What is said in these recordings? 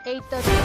8:30.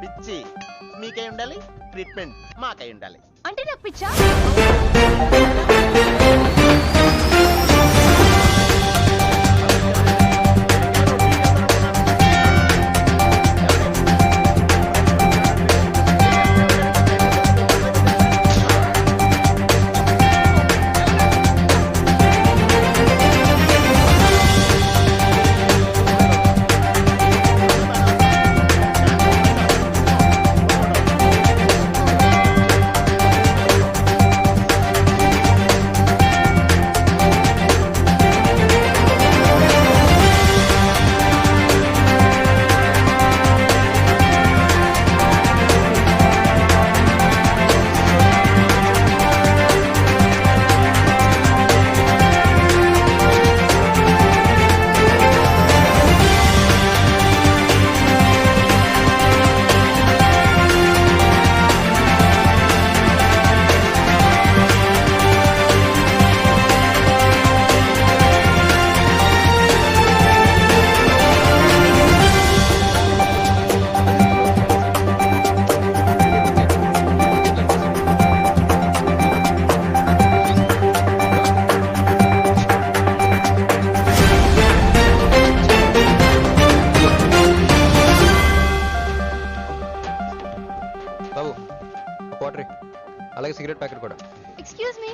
పిచ్చి మీకై ఉండాలి, ట్రీట్మెంట్ మాకై ఉండాలి. అంటే నాకు పిచ్చా? బాబు వాటర్ అలాగే సిగరెట్ ప్యాకెట్ కూడా. Excuse me.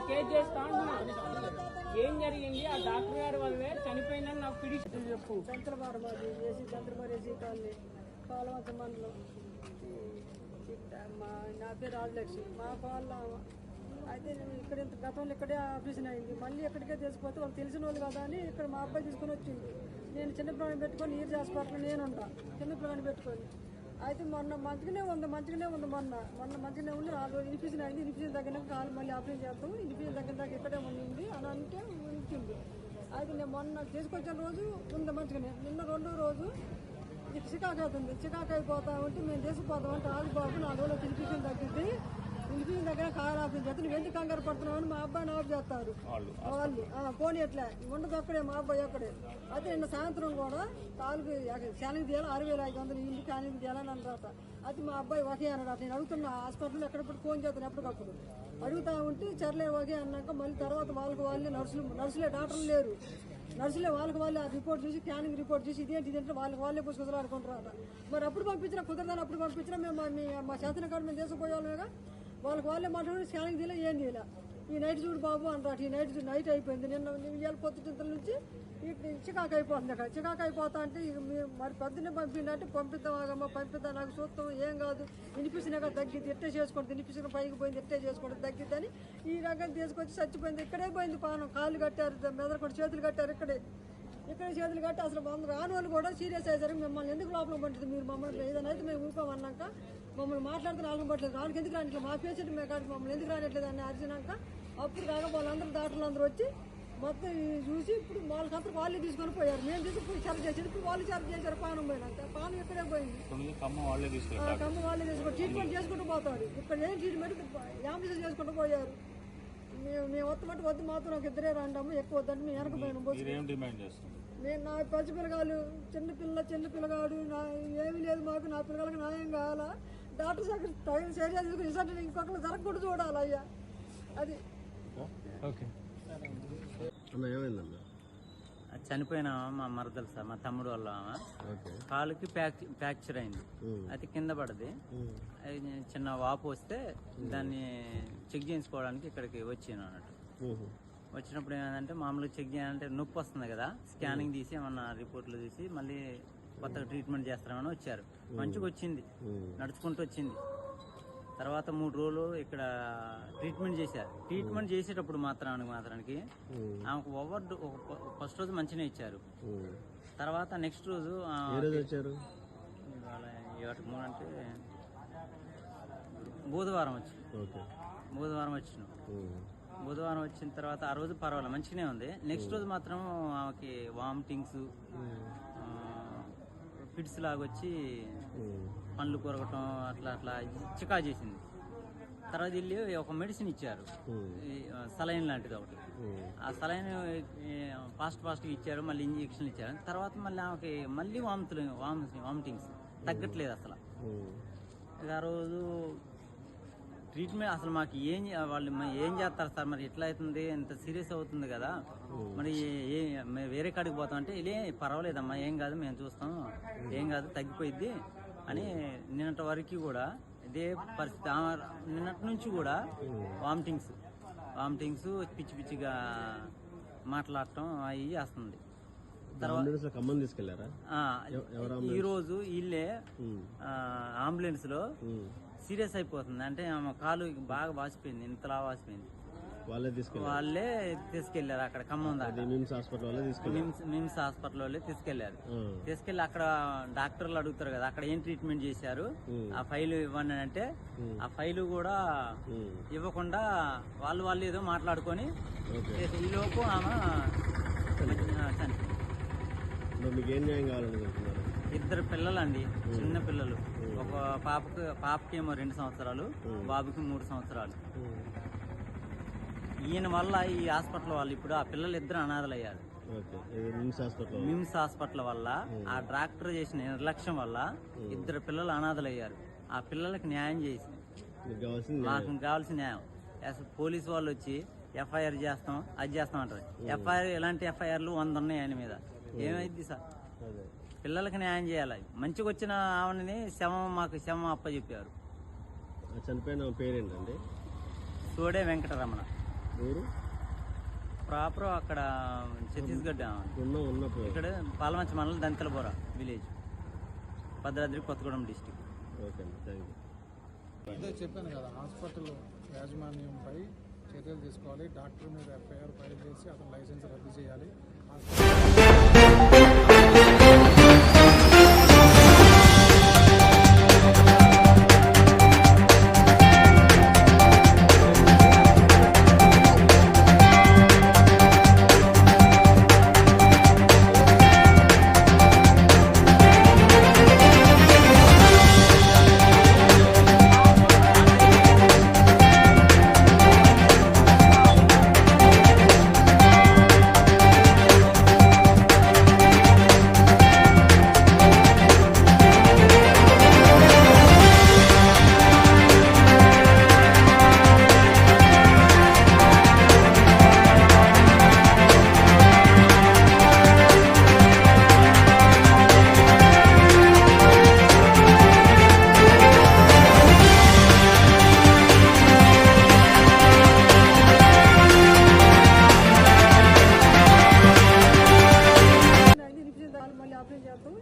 కేసు చేస్తా అంటున్నా. ఏం జరిగింది? ఆ డాక్టర్ గారి వల్లే చనిపోయిందని నాకు పిడిచి చెప్పు. చంద్రబాబు వేసి చంద్రబాబు కాలనీ పాలవంచ మండలం. నా పేరు రాజలక్ష్మి. మా వాళ్ళ అయితే ఇక్కడ ఇంత గతంలో ఇక్కడే ఆపరేషన్ అయింది. మళ్ళీ ఎక్కడికే తీసుకుపోతే వాళ్ళు తెలిసిన వాళ్ళు కదా అని ఇక్కడ మా అబ్బాయి తీసుకొని వచ్చింది. నేను చిన్న పిల్లని పెట్టుకొని నీరు హాస్పిటల్ నేను ఉంటా చిన్న పిల్లని పెట్టుకొని. అయితే మొన్న మంచిగానే ఉంది మొన్న మంచిగానే ఉండి 4 రోజులు ఇన్ఫెక్షన్ అయింది. ఇన్ఫెక్షన్ తగ్గినాక కాలు మళ్ళీ ఆపరేషన్ చేస్తాం. ఇన్ఫెక్షన్ తగ్గిన దాకా ఇక్కడే ఉండింది అని అంటే ఉంచింది. అయితే నేను మొన్న తీసుకొచ్చిన రోజు ఉంది మంచిగానే. నిన్న 2వ రోజు చికాకు అవుతుంది. చికాకు అయిపోతా ఉంటే మేము తీసుకుపోతామంటే ఆగిపోతాం. 4 రోజులు ఇన్ఫెక్షన్ తగ్గింది. ఇంటికి దగ్గర కారు ఆపరేషన్ చేస్తే నువ్వు ఎందుకు కంగారు పడుతున్నావు అని మా అబ్బాయిని ఆఫ్ చేస్తారు వాళ్ళు. పోనీ ఎట్లా ఉండదు అక్కడే మా అబ్బాయి అక్కడే. అయితే నిన్న సాయంత్రం కూడా కాలుకి శానికి తీయాలి 6,500 ఇంటికి శానికి తీయాలని అన్నమాట. అయితే మా అబ్బాయి ఒకే అన్నాడు. నేను అడుగుతున్నా హాస్పిటల్లో ఎక్కడప్పుడు ఫోన్ చేస్తాను ఎప్పటికప్పుడు అడుగుతా ఉంటే చర్లే ఒకే అన్నాక మళ్ళీ తర్వాత వాళ్ళకి వాళ్ళే నర్సులే డాక్టర్లు లేరు. నర్సులే వాళ్ళకి వాళ్ళే ఆ రిపోర్ట్ చూసి స్కానింగ్ రిపోర్ట్ చూసి ఇదేంటే వాళ్ళే పుసుకొసలు ఆడుకుంటారు. మరి అప్పుడు పంపించినా కుదరదని అప్పుడు పంపించినా మేము మా చేతన కాడ మేము తీసుకుపోయాలిగా వాళ్ళే మాట్లాడి స్కానింగ్ తీయలే ఏం చేయలే. ఈ నైట్ చూడు బాబు అంటారు. ఈ నైట్ అయిపోయింది. నిన్న ఇవాళ పొద్దుటింతల నుంచి చికాకు అయిపోతుంది. అక్కడ చికాకు అయిపోతా అంటే ఇక మీరు మరి పొద్దున్నే పంపిందంటే పంపిద్దామా పంపిద్దాం నాకు చూస్తాం ఏం కాదు వినిపించినాక తగ్గిద్ది ఎట్టే చేసుకోండి వినిపించిన పైకి పోయింది ఎట్టే చేసుకోండి తగ్గిద్దని ఈ రకంగా తీసుకొచ్చి చచ్చిపోయింది. ఇక్కడే పోయింది పానం. కాళ్ళు కట్టారు మెదడుకొని చేతులు కట్టారు. ఇక్కడ చేతులు కట్టి అసలు రాని వాళ్ళు కూడా సీరియస్ అయ్యారు. మిమ్మల్ని ఎందుకు లోపల పడుతుంది మీరు మమ్మల్ని ఏదైనా అయితే మేము ఊపామన్నాక మమ్మల్ని మాట్లాడితే రావడం పట్టలేదు. రాళ్ళకి ఎందుకు రానిట్లేదు మా పేషెంట్ మేము కాదు మమ్మల్ని ఎందుకు రానిట్లేదు అని అరిచినాక అప్పుడు కాక వాళ్ళందరూ డాక్టర్లు అందరూ వచ్చి మొత్తం చూసి ఇప్పుడు వాళ్ళకంతా వాళ్ళే తీసుకొని పోయారు. మేము తీసుకుని సర్వ్ చేసి ఇప్పుడు వాళ్ళు సర్వ్ చేశారు. పానం పోయినాక పానం ఇక్కడే పోయింది. కమ్మ వాళ్ళే తీసుకొని ట్రీట్మెంట్ చేసుకుంటూ పోతారు. ఇక్కడ ఏం ట్రీట్మెంట్ యాంబులెన్స్ చేసుకుంటూ పోయారు. మేము వత్తమంటే వద్దు మాత్రం నాకు ఇద్దరే రాండాము ఎక్కువ వద్దంటే మేము వెనకపోయినాము. నేను నా పచ్చి పిల్లగాలు చిన్న పిల్లగాడు నా ఏమీ లేదు మాకు నా పిల్లగాలకు న్యాయం కావాలా డాక్టర్ దగ్గర తగిన చర్య తీసుకుని ఇసంటే ఇంకొకరు జరగకూడదు చూడాలి అయ్యా అది. చనిపోయిన మా మరదలు సార్ మా తమ్ముడు వాళ్ళ కాలుకి ఫ్రాక్చర్ అయింది. అయితే కింద పడది చిన్న వాపు వస్తే దాన్ని చెక్ చేయించుకోవడానికి ఇక్కడికి వచ్చాను అన్నట్టు. వచ్చినప్పుడు ఏమైందంటే మామూలుగా చెక్ చేయాలంటే నొప్పి వస్తుంది కదా స్కానింగ్ తీసి ఏమన్నా రిపోర్ట్లు తీసి మళ్ళీ కొత్తగా ట్రీట్మెంట్ చేస్తామని వచ్చారు. మంచిగా వచ్చింది నడుచుకుంటూ వచ్చింది. తర్వాత 3 రోజులు ఇక్కడ ట్రీట్మెంట్ చేశారు. ట్రీట్మెంట్ చేసేటప్పుడు మాత్రానికి ఆమెకు ఫస్ట్ రోజు మంచిగా ఇచ్చారు. తర్వాత నెక్స్ట్ రోజు అంటే బుధవారం వచ్చిన బుధవారం వచ్చిన తర్వాత ఆ రోజు పర్వాలేదు మంచిగానే ఉంది. నెక్స్ట్ రోజు మాత్రం ఆమెకి వామిటింగ్స్ ఫిట్స్ లాగా వచ్చి పండ్లు కొరగటం అట్లా చికా చేసింది. తర్వాత వెళ్ళి ఒక మెడిసిన్ ఇచ్చారు సలైన్ లాంటిది ఒకటి. ఆ సలైన్ ఫాస్ట్గా ఇచ్చారు. మళ్ళీ ఇంజక్షన్లు ఇచ్చారు. తర్వాత మళ్ళీ ఆమెకి మళ్ళీ వామిటింగ్స్ తగ్గట్లేదు అసలు. ఆ రోజు ట్రీట్మెంట్ అసలు మాకు వాళ్ళు ఏం చేస్తారు సార్ మరి ఎట్లా అవుతుంది ఎంత సీరియస్ అవుతుంది కదా మరి వేరే కాడికి పోతాం అంటే ఇదే పర్వాలేదమ్మా ఏం కాదు మేము చూస్తాం ఏం కాదు తగ్గిపోయిద్ది అని నిన్నటి వరకు కూడా ఇదే పరిస్థితి. నిన్నటి నుంచి కూడా వామిటింగ్స్ పిచ్చిగా మాట్లాడటం అవి చేస్తుంది. ఈ రోజు వీళ్ళే అంబులెన్స్ లో సీరియస్ అయిపోతుంది. అంటే ఆమె కాలు బాగా వాసిపోయింది. ఇంతలా వాసిపోయింది. వాళ్ళే తీసుకెళ్లారు అక్కడ ఖమ్మం దాకా మిమ్స్ హాస్పిటల్ వాళ్ళే తీసుకెళ్లి అక్కడ డాక్టర్లు అడుగుతారు కదా అక్కడ ఏం ట్రీట్మెంట్ చేశారు ఆ ఫైల్ ఇవ్వండి అంటే ఆ ఫైల్ కూడా ఇవ్వకుండా వాళ్ళు ఏదో మాట్లాడుకొని ఈలోపు ఆమె ఇద్దరు పిల్లలండి చిన్న పిల్లలు. ఒక పాపకి ఏమో 2 సంవత్సరాలు బాబుకి 3 సంవత్సరాలు. ఈయన వల్ల ఈ హాస్పిటల్ వాళ్ళు ఇప్పుడు ఆ పిల్లలు ఇద్దరు అనాథలయ్యారు. మిమ్స్ హాస్పిటల్ వల్ల ఆ డాక్టర్ చేసిన నిర్లక్ష్యం వల్ల ఇద్దరు పిల్లలు అనాథలయ్యారు. ఆ పిల్లలకి న్యాయం చేసి మాకు కావాల్సిన న్యాయం. పోలీసు వాళ్ళు వచ్చి ఎఫ్ఐఆర్ చేస్తాం అది చేస్తాం అంటారు. ఎఫ్ఐఆర్ ఎలాంటి ఎఫ్ఐఆర్లు 100 ఉన్నాయి ఆయన మీద. ఏమైంది సార్ పిల్లలకి న్యాయం చేయాలి. మంచిగా వచ్చిన ఆవిడని మాకు శవం అప్పచెప్పారు. చనిపోయిన పేరేంటండి? సోడే వెంకటరమణ. ప్రాపర్ అక్కడ ఛత్తీస్గఢ్. ఇక్కడ పాలమంచ మండలం దంతెలబోర విలేజ్, భద్రాద్రి కొత్తగూడెం డిస్టిక్. అదే చెప్పాను కదా హాస్పిటల్ యాజమాన్యంపై చర్యలు తీసుకోవాలి. డాక్టర్ మీద ఎఫ్ఐఆర్ ఫైల్ చేసి అతని లైసెన్స్ రద్దు చేయాలి. చేద్దాం